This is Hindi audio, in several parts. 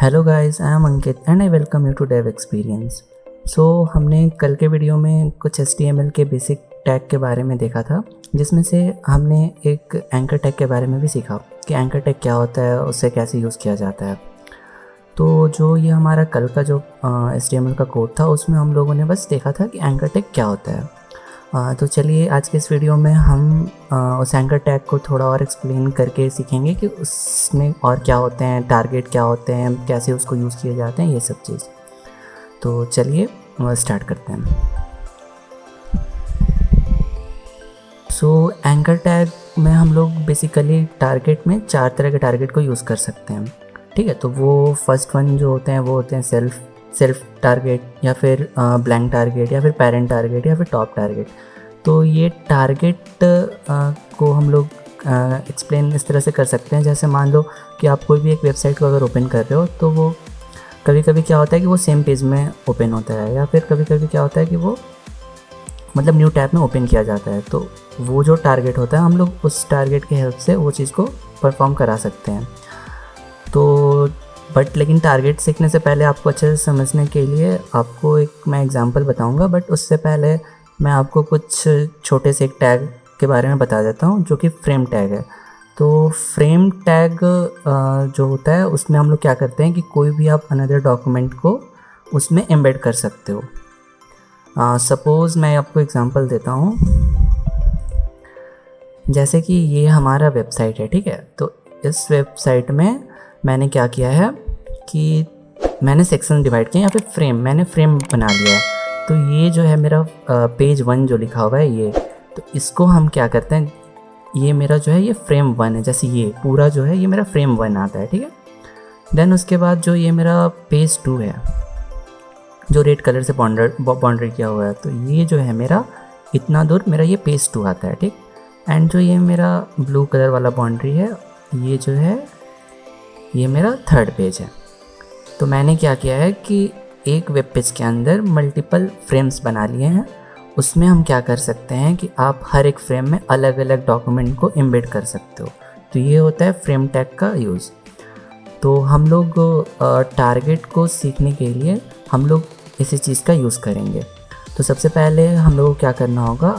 Hello guys, I am Ankit and I welcome you to Dev experience. हमने कल के वीडियो में कुछ HTML के बेसिक टैग के बारे में देखा था, जिसमें से हमने एक एंकर टैग के बारे में भी सीखा कि एंकर टैग क्या होता है, उसे कैसे यूज़ किया जाता है। तो जो ये हमारा कल का जो HTML का कोड था, उसमें हम लोगों ने बस देखा था कि एंकर टैग क्या होता है। तो चलिए आज के इस वीडियो में हम उस एंकर टैग को थोड़ा और एक्सप्लेन करके सीखेंगे कि उसमें और क्या होते हैं, टारगेट क्या होते हैं, कैसे उसको यूज़ किए जाते हैं, ये सब चीज़। तो चलिए स्टार्ट करते हैं। एंकर टैग में हम लोग बेसिकली टारगेट में 4 तरह के टारगेट को यूज़ कर सकते हैं। ठीक है, तो वो फर्स्ट वन जो होते हैं वो होते हैं सेल्फ टारगेट, या फिर ब्लैंक टारगेट, या फिर पेरेंट टारगेट, या फिर टॉप टारगेट। तो ये टारगेट को हम लोग एक्सप्लेन इस तरह से कर सकते हैं, जैसे मान लो कि आप कोई भी एक वेबसाइट को अगर ओपन कर रहे हो, तो वो कभी कभी क्या होता है कि वो सेम पेज में ओपन होता है, या फिर कभी कभी क्या होता है कि वो मतलब न्यू टैब में ओपन किया जाता है। तो वो जो टारगेट होता है, हम लोग उस टारगेट की हेल्प से वो चीज़ को परफॉर्म करा सकते हैं। तो लेकिन टारगेट सीखने से पहले आपको अच्छे से समझने के लिए आपको एक मैं एग्जांपल बताऊंगा, बट उससे पहले मैं आपको कुछ छोटे से एक टैग के बारे में बता देता हूं, जो कि फ्रेम टैग है। तो फ्रेम टैग जो होता है, उसमें हम लोग क्या करते हैं कि कोई भी आप अनदर डॉक्यूमेंट को उसमें एम्बेड कर सकते हो। सपोज़ मैं आपको एग्जांपल देता हूँ, जैसे कि ये हमारा वेबसाइट है। ठीक है, तो इस वेबसाइट में मैंने क्या किया है कि मैंने सेक्शन डिवाइड किया, या फिर मैंने फ्रेम बना लिया है। तो ये जो है मेरा पेज 1 जो लिखा हुआ है, ये तो इसको हम क्या करते हैं, ये मेरा जो है ये फ्रेम 1 है। जैसे ये पूरा जो है ये मेरा फ्रेम 1 आता है। ठीक है, देन उसके बाद जो ये मेरा पेज 2 है, जो रेड कलर से बाउंड्री किया हुआ है, तो ये जो है मेरा इतना दूर मेरा ये पेज 2 आता है। ठीक, एंड जो ये मेरा ब्लू कलर वाला बाउंड्री है, ये जो है ये मेरा 3rd पेज है। तो मैंने क्या किया है कि एक वेब पेज के अंदर मल्टीपल फ्रेम्स बना लिए हैं। उसमें हम क्या कर सकते हैं कि आप हर एक फ्रेम में अलग अलग डॉक्यूमेंट को एम्बेड कर सकते हो। तो ये होता है फ्रेम टैग का यूज़। तो हम लोग टारगेट को सीखने के लिए हम लोग इसी चीज़ का यूज़ करेंगे। तो सबसे पहले हम लोग को क्या करना होगा,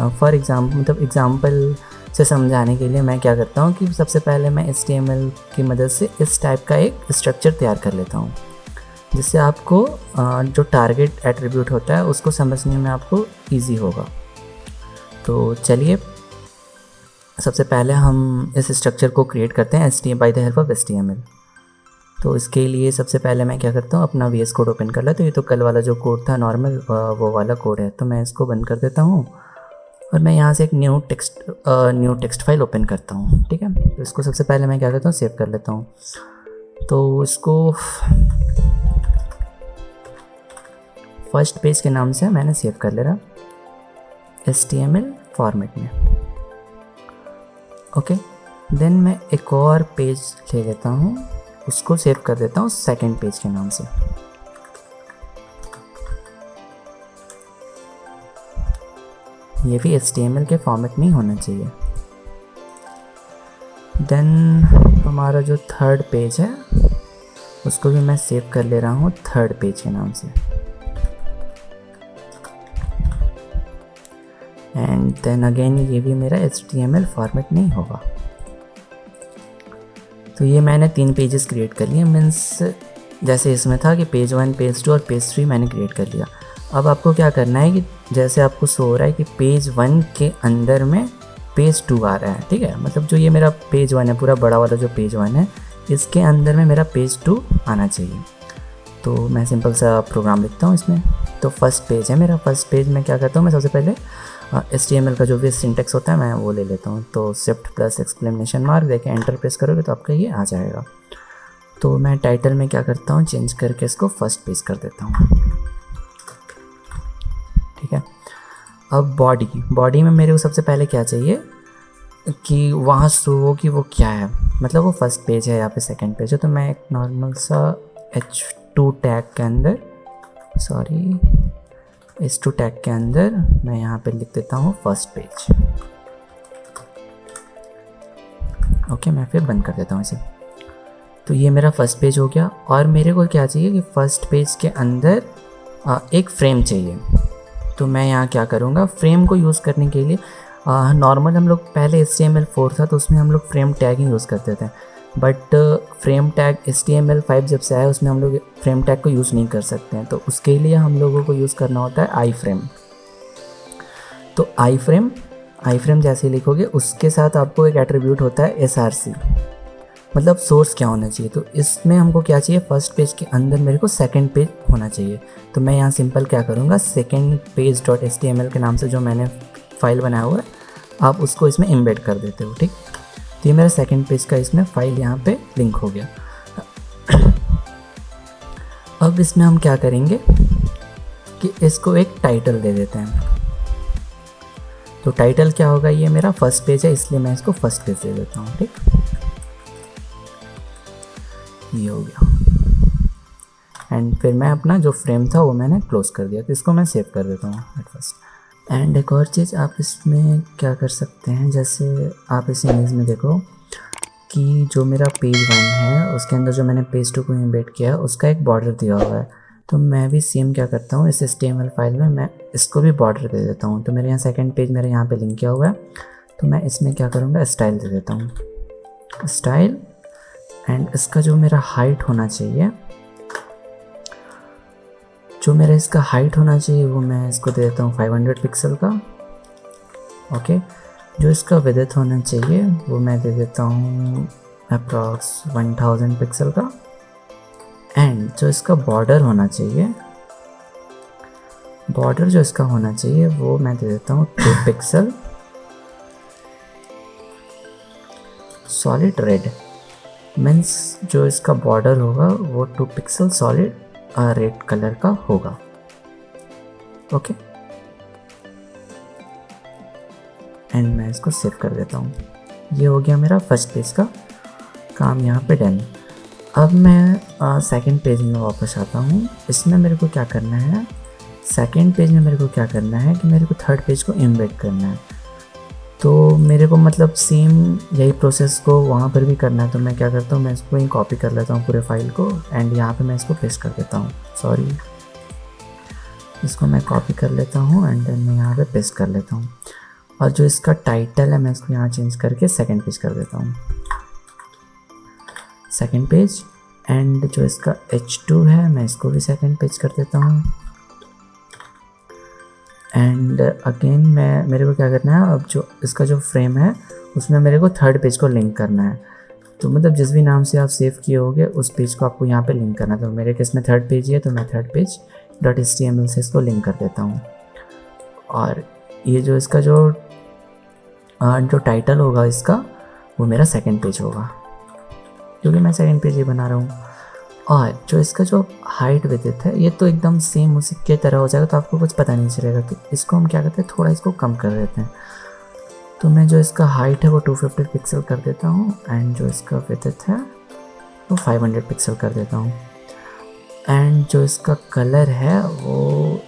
फॉर एग्ज़ाम्पल से समझाने के लिए मैं क्या करता हूँ कि सबसे पहले मैं HTML की मदद से इस टाइप का एक स्ट्रक्चर तैयार कर लेता हूँ, जिससे आपको जो टारगेट एट्रीब्यूट होता है उसको समझने में आपको इजी होगा। तो चलिए सबसे पहले हम इस स्ट्रक्चर को क्रिएट करते हैं by the help of HTML। तो इसके लिए सबसे पहले मैं क्या करता हूँ, अपना VS कोड ओपन कर लेता हूँ। ये तो कल वाला जो कोड था नॉर्मल, वो वाला कोड है। तो मैं इसको बंद कर देता हूँ और मैं यहाँ से एक न्यू टेक्स्ट फाइल ओपन करता हूँ। ठीक है, तो इसको सबसे पहले मैं क्या करता हूँ, सेव कर लेता हूँ। तो इसको फर्स्ट पेज के नाम से मैंने सेव कर ले रहा, HTML फॉर्मेट में। ओके, देन मैं एक और पेज ले लेता हूँ, उसको सेव कर देता हूँ 2nd पेज के नाम से। ये भी HTML के फॉर्मेट में ही होना चाहिए। देन हमारा जो 3rd पेज है, उसको भी मैं सेव कर ले रहा हूँ 3rd पेज के नाम से। एंड देन अगेन ये भी मेरा HTML फॉर्मेट नहीं होगा। तो ये मैंने 3 पेजेस क्रिएट कर लिए, मीन्स जैसे इसमें था कि पेज 1, पेज 2 और पेज 3 मैंने क्रिएट कर लिया। अब आपको क्या करना है कि जैसे आपको शो हो रहा है कि पेज 1 के अंदर में पेज 2 आ रहा है। ठीक है, मतलब जो ये मेरा पेज 1 है, पूरा बड़ा वाला जो पेज 1 है, इसके अंदर में मेरा पेज 2 आना चाहिए। तो मैं सिंपल सा प्रोग्राम लिखता हूँ इसमें। तो फर्स्ट पेज है मेरा, फर्स्ट पेज में क्या करता हूँ, मैं सबसे पहले HTML का जो भी सिंटेक्स होता है मैं वो ले लेता हूँ। तो shift+! देके एंटर प्रेस करोगे तो आपका ये आ जाएगा। तो मैं टाइटल में क्या करता हूँ, चेंज करके इसको फर्स्ट पेज कर देता हूँ। ठीक है, अब बॉडी में मेरे को सबसे पहले क्या चाहिए कि वहाँ शो हो कि वो क्या है, मतलब वो फर्स्ट पेज है या फिर 2nd पेज है। तो मैं एक नॉर्मल सा H2 टैग के अंदर, H2 टैग के अंदर मैं यहाँ पे लिख देता हूँ फर्स्ट पेज। ओके, मैं फिर बंद कर देता हूँ इसे। तो ये मेरा फर्स्ट पेज हो गया। और मेरे को क्या चाहिए कि फर्स्ट पेज के अंदर एक फ्रेम चाहिए। तो मैं यहाँ क्या करूँगा, फ्रेम को यूज़ करने के लिए नॉर्मल हम लोग पहले HTML4 था तो उसमें हम लोग फ्रेम टैग ही यूज़ करते थे, बट फ्रेम टैग HTML5 जब से आया उसमें हम लोग फ्रेम टैग को यूज़ नहीं कर सकते हैं। तो उसके लिए हम लोगों को यूज़ करना होता है आई फ्रेम। तो आई फ्रेम जैसे लिखोगे उसके साथ आपको एक एट्रीब्यूट होता है SRC, मतलब सोर्स क्या होना चाहिए। तो इसमें हमको क्या चाहिए, फर्स्ट पेज के अंदर मेरे को सेकंड पेज होना चाहिए। तो मैं यहाँ सिंपल क्या करूँगा, सेकंड पेज डॉट HTML के नाम से जो मैंने फाइल बनाया हुआ है आप उसको इसमें एम्बेड कर देते हो, ठीक। तो ये मेरा सेकंड पेज का इसमें फाइल यहाँ पे लिंक हो गया। अब इसमें हम क्या करेंगे कि इसको एक टाइटल दे देते हैं। तो टाइटल क्या होगा, ये मेरा फर्स्ट पेज है इसलिए मैं इसको फर्स्ट पेज दे देता हूँ, ठीक। ये हो गया। एंड फिर मैं अपना जो फ्रेम था वो मैंने क्लोज कर दिया। तो इसको मैं सेव कर देता हूँ एट फर्स्ट। एंड एक और चीज़ आप इसमें क्या कर सकते हैं, जैसे आप इस इमेज में देखो कि जो मेरा पेज 1 है उसके अंदर जो मैंने पेज 2 को इम्बेड किया है उसका एक बॉर्डर दिया हुआ है। तो मैं भी सेम क्या करता हूँ, इस HTML फाइल में मैं इसको भी बॉर्डर दे देता हूँ। तो मेरे यहाँ सेकंड पेज मेरे यहाँ पे लिंक किया हुआ है, तो मैं इसमें क्या करूँगा, स्टाइल दे देता हूँ, स्टाइल। एंड इसका जो मेरा हाइट होना चाहिए, जो मेरा इसका हाइट होना चाहिए वो मैं इसको दे देता हूँ 500 पिक्सल का। ओके, जो इसका विड्थ होना चाहिए वो मैं दे देता हूँ अप्रॉक्स 1000 पिक्सल का। एंड जो इसका बॉर्डर होना चाहिए, बॉर्डर जो इसका होना चाहिए वो मैं दे देता हूँ 2 पिक्सल सॉलिड रेड। मीन्स जो इसका बॉर्डर होगा वो 2 पिक्सल सॉलिड रेड कलर का होगा। ओके, एंड मैं इसको सेव कर देता हूँ। ये हो गया मेरा फर्स्ट पेज का काम यहाँ पे डन। अब मैं सेकंड पेज में वापस आता हूँ। इसमें मेरे को क्या करना है, सेकंड पेज में मेरे को क्या करना है कि मेरे को थर्ड पेज को एम्बेड करना है। तो मेरे को मतलब सेम यही प्रोसेस को वहाँ पर भी करना है। तो मैं क्या करता हूँ, मैं इसको ही कॉपी कर लेता हूँ पूरे फाइल को एंड यहाँ पे मैं इसको पेस्ट कर देता हूँ। सॉरी, इसको मैं कॉपी कर लेता हूँ एंड देन मैं यहाँ पे पेस्ट कर लेता हूँ। और जो इसका टाइटल है मैं इसको यहाँ चेंज करके सेकंड पेज कर देता हूँ, सेकंड पेज। एंड जो इसका H2 है मैं इसको भी सेकंड पेज कर देता हूँ। एंड अगेन मेरे को क्या करना है, अब जो इसका जो फ्रेम है उसमें मेरे को थर्ड पेज को लिंक करना है। तो मतलब जिस भी नाम से आप सेव किए होगे उस पेज को आपको यहाँ पे लिंक करना है। तो मेरे केस में थर्ड पेज ही है तो मैं थर्ड पेज डॉट HTML से इसको लिंक कर देता हूँ। और ये जो इसका जो टाइटल होगा इसका वो मेरा सेकंड पेज होगा क्योंकि मैं सेकंड पेज ही बना रहा हूँ। और जो इसका जो हाइट विड्थ है ये तो एकदम सेम उसी के तरह हो जाएगा, तो आपको कुछ पता नहीं चलेगा। तो इसको हम क्या करते हैं, थोड़ा इसको कम कर देते हैं। तो मैं जो इसका हाइट है वो 250 पिक्सल कर देता हूँ एंड जो इसका विड्थ है वो 500 पिक्सल कर देता हूँ। एंड जो इसका कलर है वो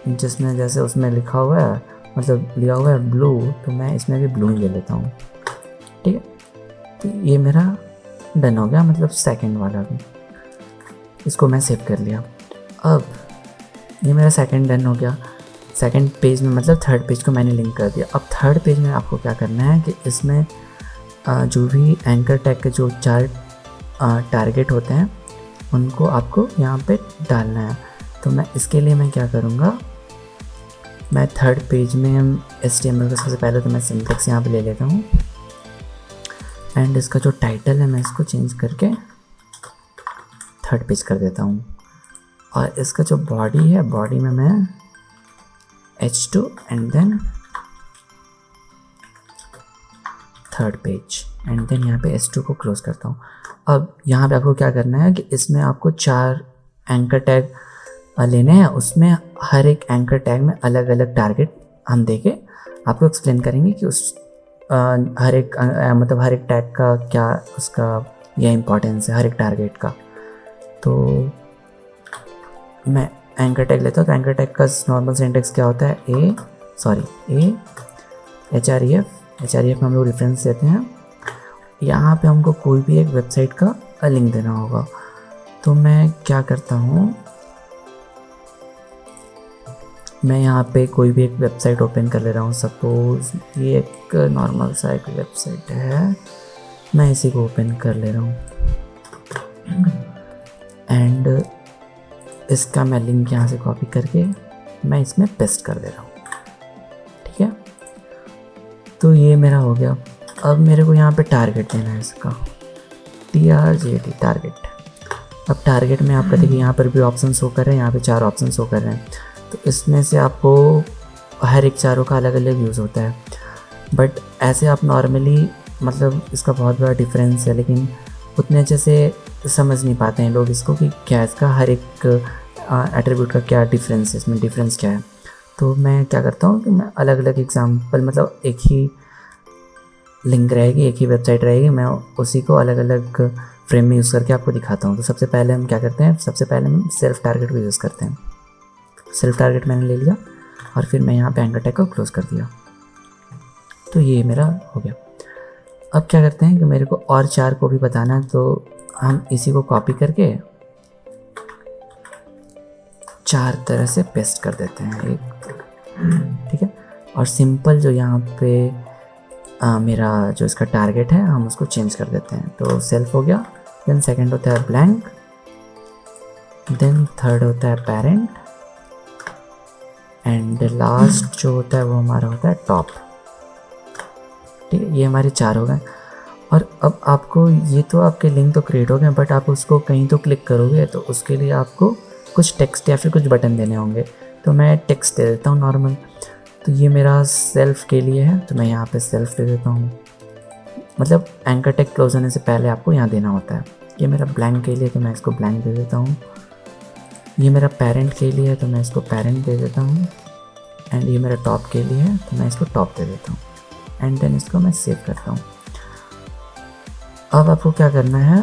जिसमें जैसे उसमें लिखा हुआ है, मतलब लिया हुआ है ब्लू, तो मैं इसमें भी ब्लू ही ले लेता हूँ, ठीक है। तो ये मेरा डन हो गया, मतलब सेकंड वाला भी। इसको मैं सेव कर लिया। अब ये मेरा सेकंड डन हो गया। सेकंड पेज में मतलब थर्ड पेज को मैंने लिंक कर दिया। अब थर्ड पेज में आपको क्या करना है कि इसमें जो भी एंकर टैग के जो 4 टारगेट होते हैं उनको आपको यहाँ पे डालना है। तो मैं इसके लिए मैं क्या करूँगा, मैं थर्ड पेज में HTML का सबसे पहले तो मैं सिंटैक्स यहाँ पे ले लेता हूँ एंड इसका जो टाइटल है मैं इसको चेंज करके थर्ड पेज कर देता हूँ। और इसका जो बॉडी है, बॉडी में मैं H2 and then third page and then यहाँ पे S2 को क्लोज करता हूँ। अब यहाँ पे आपको क्या करना है कि इसमें आपको 4 एंकर टैग लेने हैं, उसमें हर एक एंकर टैग में अलग अलग टारगेट हम देके आपको एक्सप्लेन करेंगे कि उस हर एक मतलब हर एक टैग का क्या उसका यह इम्पोर्टेंस है, हर एक टारगेट का। तो मैं एंकर टैग लेता हूँ। तो एंकर टैग का नॉर्मल सिंटैक्स क्या होता है, ए href में हम लोग रेफरेंस देते हैं। यहाँ पे हमको कोई भी एक वेबसाइट का लिंक देना होगा। तो मैं क्या करता हूँ, मैं यहाँ पे कोई भी एक वेबसाइट ओपन कर ले रहा हूँ। सपोज़ ये एक नॉर्मल सा एक वेबसाइट है, मैं इसी को ओपन कर ले रहा हूँ एंड इसका मैं लिंक यहाँ से कॉपी करके मैं इसमें पेस्ट कर दे रहा हूँ। ठीक है, तो ये मेरा हो गया। अब मेरे को यहाँ पे टारगेट देना है इसका, TRGET टारगेट। अब टारगेट में आपका देखिए यहाँ पर भी ऑप्शन शो कर रहे हैं, यहाँ पे 4 ऑप्शन शो कर रहे हैं। तो इसमें से आपको हर एक चारों का अलग अलग यूज़ होता है, बट ऐसे आप नॉर्मली मतलब इसका बहुत बड़ा डिफरेंस है, लेकिन उतने अच्छे से समझ नहीं पाते हैं लोग इसको कि क्या इसका हर एक एट्रीब्यूट का क्या डिफरेंस है, इसमें डिफरेंस क्या है। तो मैं क्या करता हूँ कि मैं अलग अलग एग्जांपल, मतलब एक ही लिंक रहेगी, एक ही वेबसाइट रहेगी, मैं उसी को अलग अलग फ्रेम में यूज़ करके आपको दिखाता हूँ। तो सबसे पहले हम क्या करते हैं, सबसे पहले हम सेल्फ टारगेट को यूज़ करते हैं। सेल्फ टारगेट मैंने ले लिया और फिर मैं यहाँ पे एंकर टैग को क्लोज कर दिया। तो ये मेरा हो गया। अब क्या करते हैं कि मेरे को और 4 को भी बताना है, तो हम इसी को कॉपी करके 4 तरह से पेस्ट कर देते हैं एक। ठीक है, और सिंपल जो यहाँ पे मेरा जो इसका टारगेट है हम उसको चेंज कर देते हैं। तो सेल्फ हो गया, देन सेकंड होता है ब्लैंक, देन थर्ड होता है पेरेंट, एंड लास्ट जो होता है वो हमारा होता है टॉप। ठीक है, ये हमारे 4 हो गए। और अब आपको ये तो आपके लिंक तो क्रिएट हो गए, बट आप उसको कहीं तो क्लिक करोगे तो उसके लिए आपको कुछ टेक्स्ट या फिर कुछ बटन देने होंगे। तो मैं टेक्स्ट दे देता हूँ नॉर्मल। तो ये मेरा सेल्फ के लिए है, तो मैं यहाँ पे सेल्फ दे देता हूँ। मतलब एंकर टैग क्लोज होने से पहले आपको यहाँ देना होता है। ये मेरा ब्लैंक के लिए, तो मैं इसको ब्लैंक दे देता हूँ। ये मेरा पेरेंट के लिए है, तो मैं इसको पेरेंट दे देता हूँ। एंड ये मेरा टॉप के लिए है, तो मैं इसको टॉप दे देता हूँ। एंड देन इसको मैं सेव करता हूँ। अब आपको क्या करना है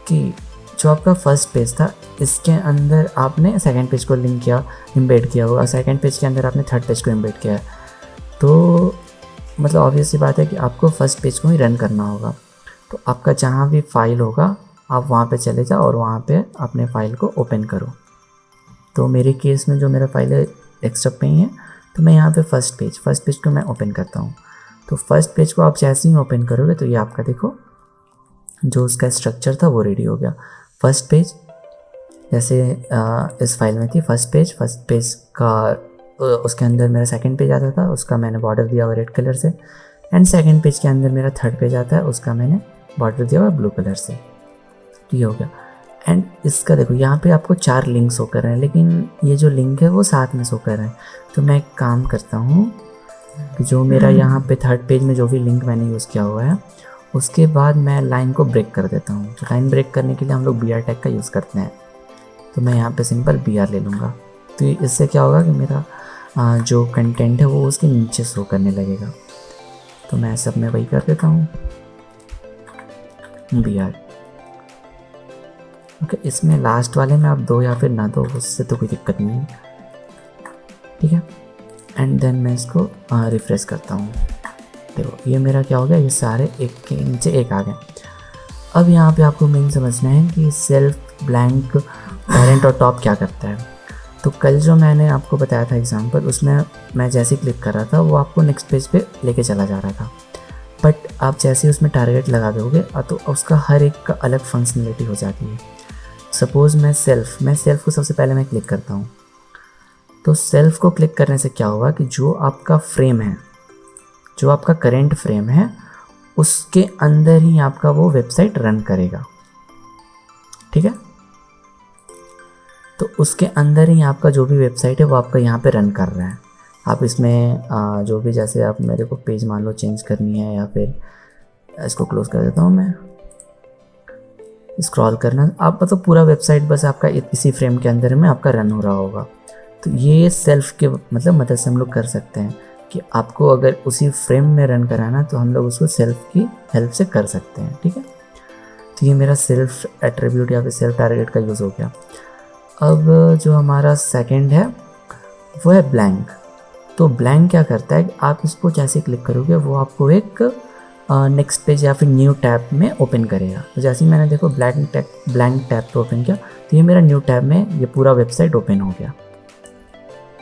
कि जो आपका फर्स्ट पेज था, इसके अंदर आपने सेकंड पेज को लिंक किया, एम्बेड किया हुआ, सेकंड पेज के अंदर आपने थर्ड पेज को एम्बेड किया है। तो मतलब ऑब्वियस सी बात है कि आपको फर्स्ट पेज को ही रन करना होगा। तो आपका जहाँ भी फाइल होगा आप वहाँ पे चले जाओ और वहाँ पे अपने फाइल को ओपन करो। तो मेरे केस में जो मेरा फाइल है डेस्कटॉप पे ही है, तो मैं यहाँ पे फर्स्ट पेज को मैं ओपन करता हूँ। तो फर्स्ट पेज को आप जैसे ही ओपन करोगे तो ये आपका देखो जो उसका स्ट्रक्चर था वो रेडी हो गया। फर्स्ट पेज जैसे इस फाइल में थी फर्स्ट पेज का उसके अंदर मेरा सेकंड पेज आता था, उसका मैंने बॉर्डर दिया हुआ रेड कलर से। एंड सेकंड पेज के अंदर मेरा थर्ड पेज आता है, उसका मैंने बॉर्डर दिया हुआ ब्लू कलर से। तो ये हो गया। एंड इसका देखो यहाँ पे आपको 4 लिंक शो कर रहे हैं, लेकिन ये जो लिंक है वो साथ में शो कर रहे हैं। तो मैं एक काम करता हूँ कि जो मेरा यहाँ पे थर्ड पेज में जो भी लिंक मैंने यूज़ किया हुआ है उसके बाद मैं लाइन को ब्रेक कर देता हूँ। तो लाइन ब्रेक करने के लिए हम लोग BR टैग का यूज़ करते हैं। तो मैं यहाँ पे सिंपल BR ले लूँगा। तो इससे क्या होगा कि मेरा जो कंटेंट है वो उसके नीचे शो करने लगेगा। तो मैं सब में वही कर देता हूँ BR। ओके, इसमें लास्ट वाले में आप 2 या फिर ना दो, उससे तो कोई दिक्कत नहीं है। ठीक है, एंड देन मैं इसको रिफ्रेश करता हूँ। देखो ये मेरा क्या हो गया, ये सारे एक के नीचे एक आ गए। अब यहाँ पे आपको मेन समझना है कि सेल्फ, ब्लैंक, पेरेंट और टॉप क्या करता है। तो कल जो मैंने आपको बताया था एग्जांपल, उसमें मैं जैसे ही क्लिक कर रहा था वो आपको नेक्स्ट पेज पे लेके चला जा रहा था। बट आप जैसे ही उसमें टारगेट लगा दोगे तो उसका हर एक का अलग फंक्शनलिटी हो जाती है। सपोज़ मैं सेल्फ को सबसे पहले मैं क्लिक करता हूँ। तो सेल्फ को क्लिक करने से क्या होगा कि जो आपका फ्रेम है, जो आपका करेंट फ्रेम है, उसके अंदर ही आपका वो वेबसाइट रन करेगा। ठीक है, तो उसके अंदर ही आपका जो भी वेबसाइट है वो आपका यहाँ पे रन कर रहा है। आप इसमें जो भी, जैसे आप मेरे को पेज मान लो चेंज करनी है, या फिर इसको क्लोज कर देता हूँ मैं, स्क्रॉल करना, आप मतलब पूरा वेबसाइट बस आपका इसी फ्रेम के अंदर में आपका रन हो रहा होगा। तो ये सेल्फ के मतलब मदद से हम लोग कर सकते हैं कि आपको अगर उसी फ्रेम में रन कराना तो हम लोग उसको सेल्फ की हेल्प से कर सकते हैं। ठीक है, तो ये मेरा सेल्फ एट्रीब्यूट या फिर सेल्फ टारगेट का यूज़ हो गया। अब जो हमारा सेकंड है वो है ब्लैंक। तो ब्लैंक क्या करता है कि आप इसको जैसे क्लिक करोगे वो आपको एक नेक्स्ट पेज या फिर न्यू टैब में ओपन करेगा। तो जैसे ही मैंने देखो ब्लैंक टैब पे ओपन किया तो ये मेरा न्यू टैब में ये पूरा वेबसाइट ओपन हो गया।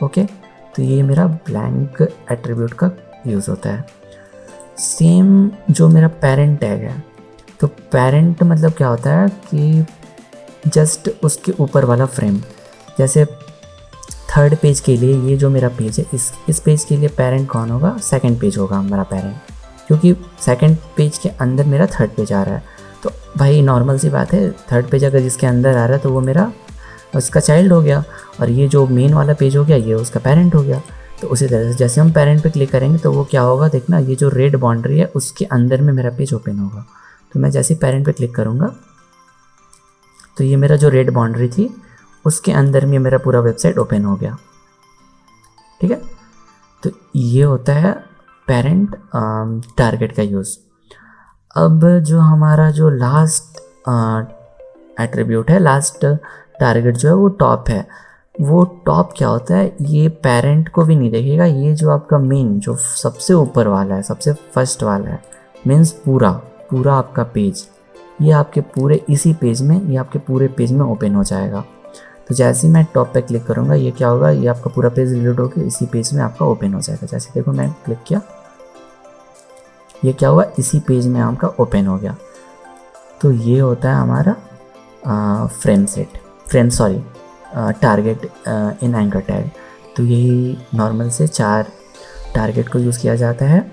ओके, तो ये मेरा ब्लैंक एट्रीब्यूट का यूज़ होता है। सेम जो मेरा पेरेंट टैग है, तो पेरेंट मतलब क्या होता है कि जस्ट उसके ऊपर वाला फ्रेम, जैसे थर्ड पेज के लिए ये जो मेरा पेज है, इस पेज के लिए पेरेंट कौन होगा, सेकंड पेज होगा हमारा पेरेंट, क्योंकि सेकंड पेज के अंदर मेरा थर्ड पेज आ रहा है। तो भाई नॉर्मल सी बात है, थर्ड पेज अगर जिसके अंदर आ रहा है तो वो मेरा उसका चाइल्ड हो गया, और ये जो मेन वाला पेज हो गया ये उसका पेरेंट हो गया। तो उसी तरह से जैसे हम पेरेंट पे क्लिक करेंगे तो वो क्या होगा, देखना ये जो रेड बाउंड्री है उसके अंदर में मेरा पेज ओपन होगा। तो मैं जैसे पेरेंट पे क्लिक करूँगा तो ये मेरा जो रेड बाउंड्री थी उसके अंदर में मेरा पूरा वेबसाइट ओपन हो गया। ठीक है, तो ये होता है पेरेंट टारगेट का यूज़। अब जो हमारा जो लास्ट एट्रीब्यूट है, लास्ट टारगेट जो है वो टॉप है। वो टॉप क्या होता है, ये पेरेंट को भी नहीं देखेगा, ये जो आपका मेन जो सबसे ऊपर वाला है, सबसे फर्स्ट वाला है, मीन्स पूरा आपका पेज, ये आपके पूरे इसी पेज में, ये आपके पूरे पेज में ओपन हो जाएगा। तो जैसे ही मैं टॉप पे क्लिक करूँगा ये क्या होगा, ये आपका पूरा पेज रिलोड होकर इसी पेज में आपका ओपन हो जाएगा। जैसे देखो मैं क्लिक किया, ये क्या हुआ, इसी पेज में आपका ओपन हो गया। तो ये होता है हमारा टारगेट इन एंकर टैग। तो यही नॉर्मल से 4 टारगेट को यूज़ किया जाता है।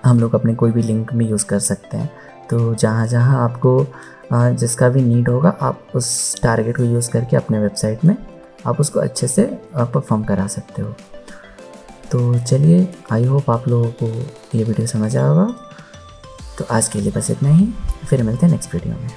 हम लोग अपने कोई भी लिंक में यूज़ कर सकते हैं। तो जहाँ जहाँ आपको जिसका भी नीड होगा आप उस टारगेट को यूज़ करके अपने वेबसाइट में आप उसको अच्छे से परफॉर्म करा सकते हो। तो चलिए, आई होप आप लोगों को ये वीडियो समझ आया होगा। तो आज के लिए बस इतना ही, फिर मिलते हैं नेक्स्ट वीडियो में।